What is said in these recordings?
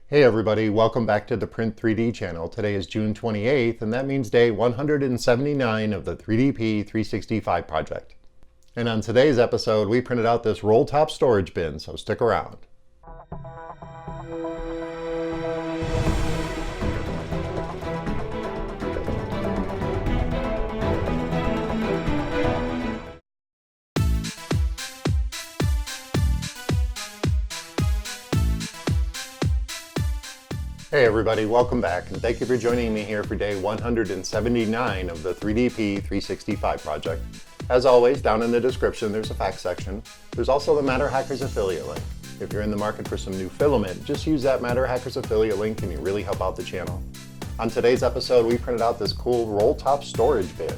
Hey everybody, welcome back to the Print 3D channel. Today is June 28th, and that means day 179 of the 3DP 365 project. And on today's episode, we printed out this roll top storage bin, so stick around. Hey everybody, welcome back, and thank you for joining me here for day 179 of the 3DP 365 project. As always, down in the description there's a facts section. There's also the MatterHackers affiliate link. If you're in the market for some new filament, just use that MatterHackers affiliate link and you really help out the channel. On today's episode, we printed out this cool roll top storage bin.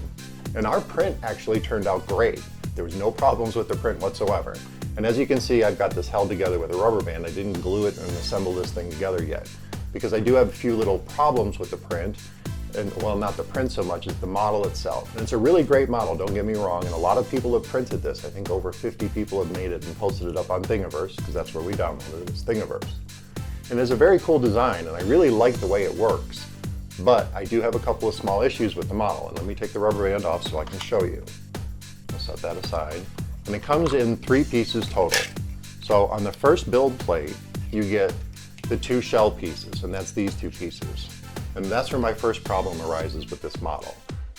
And our print actually turned out great. There was no problems with the print whatsoever. And as you can see, I've got this held together with a rubber band. I didn't glue it and assemble this thing together yet, because I do have a few little problems with the print, and well, not the print so much as the model itself. And it's a really great model, don't get me wrong, and a lot of people have printed this. I think over 50 people have made it and posted it up on Thingiverse, because that's where we downloaded it, it's Thingiverse. And it's a very cool design, and I really like the way it works. But I do have a couple of small issues with the model, and let me take the rubber band off so I can show you. I'll set that aside. And it comes in 3 pieces total. So on the first build plate, you get the 2 shell pieces, and that's these 2 pieces. And that's where my first problem arises with this model.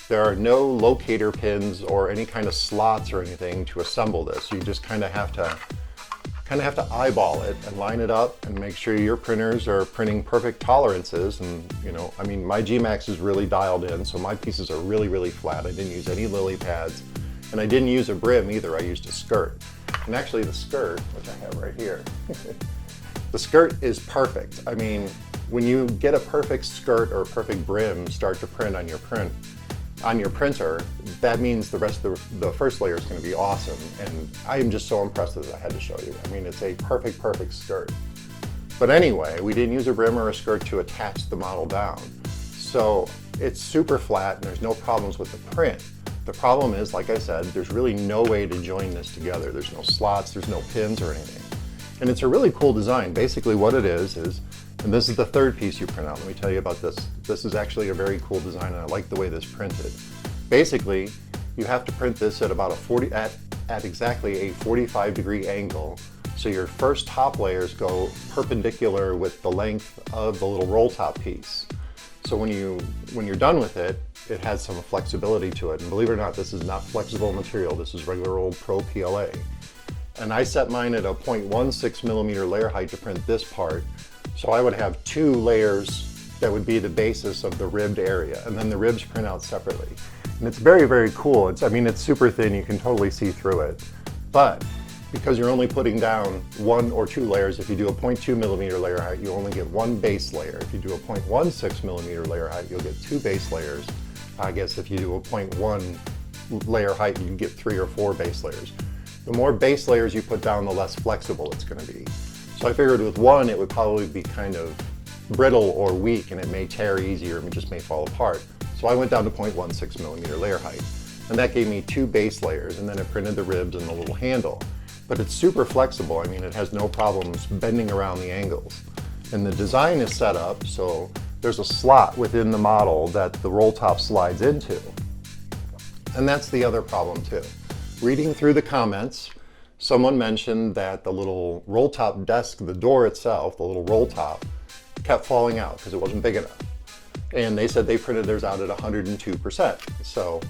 There are no locator pins or any kind of slots or anything to assemble this. You just kind of have to eyeball it and line it up and make sure your printers are printing perfect tolerances. And I mean, my gMax is really dialed in, so my pieces are really, really flat. I didn't use any lily pads, and I didn't use a brim either. I used a skirt. And actually the skirt, which I have right here, the skirt is perfect. I mean, when you get a perfect skirt or a perfect brim start to print on your printer, that means the rest of the first layer is going to be awesome. And I am just so impressed that I had to show you. I mean, it's a perfect skirt. But anyway, we didn't use a brim or a skirt to attach the model down. So it's super flat and there's no problems with the print. The problem is, like I said, there's really no way to join this together. There's no slots, there's no pins or anything. And it's a really cool design. Basically what it is, and this is the 3rd piece you print out. Let me tell you about this. This is actually a very cool design, and I like the way this printed. Basically, you have to print this at about at exactly a 45-degree angle. So your first top layers go perpendicular with the length of the little roll top piece. So when you're done with it, it has some flexibility to it. And believe it or not, this is not flexible material. This is regular old PRO PLA. And I set mine at a 0.16 millimeter layer height to print this part. So I would have 2 layers that would be the basis of the ribbed area, and then the ribs print out separately. And it's very, very cool. I mean, it's super thin, you can totally see through it. But because you're only putting down 1 or 2 layers, if you do a 0.2 millimeter layer height, you only get 1 base layer. If you do a 0.16 millimeter layer height, you'll get 2 base layers. I guess if you do a 0.1 layer height, you get 3 or 4 base layers. The more base layers you put down, the less flexible it's going to be. So I figured with 1, it would probably be kind of brittle or weak, and it may tear easier, and it just may fall apart. So I went down to 0.16 millimeter layer height, and that gave me 2 base layers, and then it printed the ribs and the little handle. But it's super flexible. I mean, it has no problems bending around the angles. And the design is set up so there's a slot within the model that the roll top slides into. And that's the other problem too. Reading through the comments, someone mentioned that the little roll top desk, the door itself, the little roll top, kept falling out because it wasn't big enough. And they said they printed theirs out at 102%. So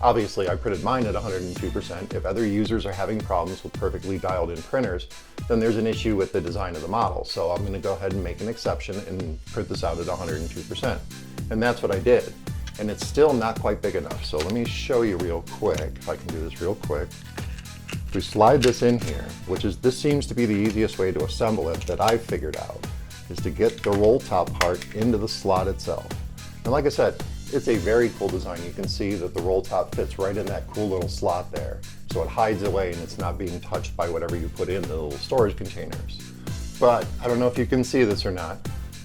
obviously I printed mine at 102%. If other users are having problems with perfectly dialed in printers, then there's an issue with the design of the model. So I'm going to go ahead and make an exception and print this out at 102%. And that's what I did. And it's still not quite big enough. So let me show you real quick, if I can do this real quick. If we slide this in here, this seems to be the easiest way to assemble it that I've figured out, is to get the roll top part into the slot itself. And like I said, it's a very cool design. You can see that the roll top fits right in that cool little slot there. So it hides away and it's not being touched by whatever you put in the little storage containers. But I don't know if you can see this or not,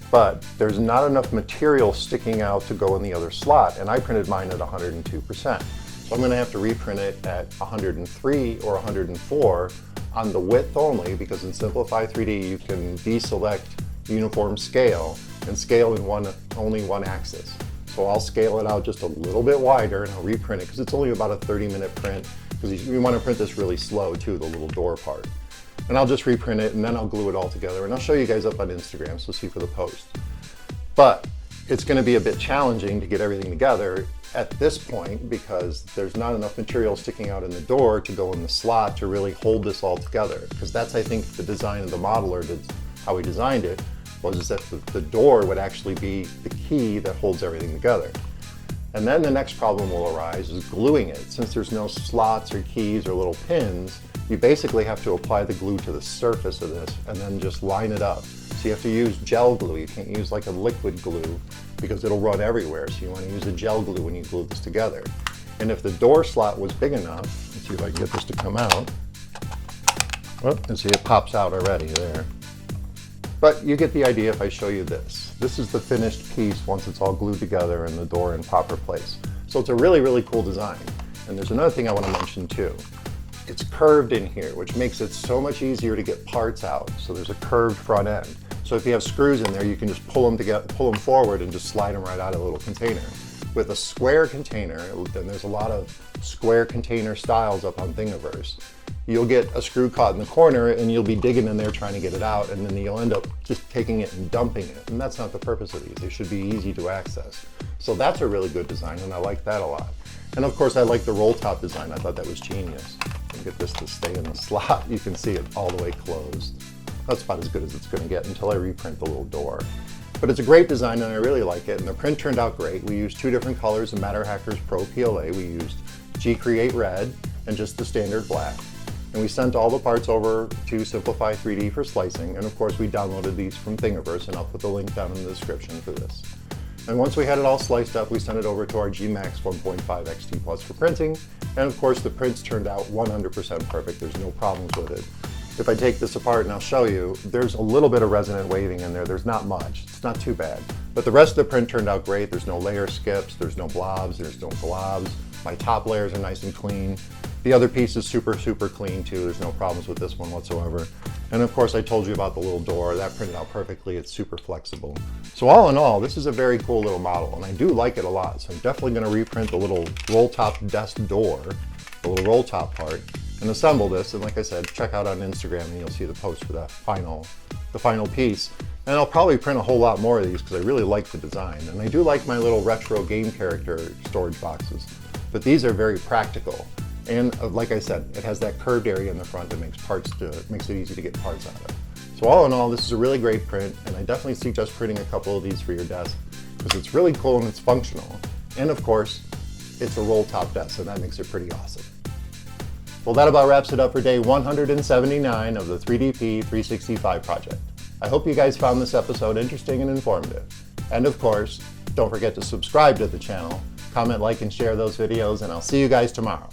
but there's not enough material sticking out to go in the other slot, and I printed mine at 102%. So I'm going to have to reprint it at 103 or 104 on the width only, because in Simplify 3D you can deselect uniform scale, and scale in only one axis. So I'll scale it out just a little bit wider and I'll reprint it because it's only about a 30-minute print, because you want to print this really slow too, the little door part. And I'll just reprint it and then I'll glue it all together, and I'll show you guys up on Instagram, so see for the post. But it's going to be a bit challenging to get everything together at this point because there's not enough material sticking out in the door to go in the slot to really hold this all together. Because that's, I think, the design of the modeler, how he designed it, was that the door would actually be the key that holds everything together. And then the next problem will arise is gluing it. Since there's no slots or keys or little pins, you basically have to apply the glue to the surface of this and then just line it up. So you have to use gel glue. You can't use like a liquid glue because it'll run everywhere. So you want to use a gel glue when you glue this together. And if the door slot was big enough, let's see if I can get this to come out. Oh, and see, it pops out already there. But you get the idea if I show you this. This is the finished piece once it's all glued together and the door in proper place. So it's a really, really cool design. And there's another thing I want to mention too. It's curved in here, which makes it so much easier to get parts out. So there's a curved front end. So if you have screws in there, you can just pull them forward and just slide them right out of the little container. With a square container, and there's a lot of square container styles up on Thingiverse, you'll get a screw caught in the corner and you'll be digging in there trying to get it out, and then you'll end up just taking it and dumping it. And that's not the purpose of these. They should be easy to access. So that's a really good design, and I like that a lot. And of course, I like the roll top design. I thought that was genius. And get this to stay in the slot. You can see it all the way closed. That's about as good as it's going to get until I reprint the little door. But it's a great design and I really like it, and the print turned out great. We used two different colors of MatterHackers PRO PLA. We used gCreate red and just the standard black. And we sent all the parts over to Simplify 3D for slicing, and of course we downloaded these from Thingiverse, and I'll put the link down in the description for this. And once we had it all sliced up, we sent it over to our gMax 1.5 XT Plus for printing, and of course the prints turned out 100% perfect. There's no problems with it. If I take this apart and I'll show you, there's a little bit of resonant waving in there. There's not much. It's not too bad. But the rest of the print turned out great. There's no layer skips, there's no blobs, there's no globs. My top layers are nice and clean. The other piece is super, super clean too. There's no problems with this one whatsoever. And of course I told you about the little door. That printed out perfectly. It's super flexible. So all in all, this is a very cool little model, and I do like it a lot. So I'm definitely going to reprint the little roll top desk door, the little roll top part, and assemble this. And like I said, check out on Instagram and you'll see the post for the final piece. And I'll probably print a whole lot more of these because I really like the design. And I do like my little retro game character storage boxes. But these are very practical. And like I said, it has that curved area in the front that makes it easy to get parts out of. So all in all, this is a really great print, and I definitely suggest printing a couple of these for your desk because it's really cool and it's functional. And of course, it's a roll top desk, and that makes it pretty awesome. Well, that about wraps it up for day 179 of the 3DP 365 project. I hope you guys found this episode interesting and informative. And of course, don't forget to subscribe to the channel, comment, like, and share those videos, and I'll see you guys tomorrow.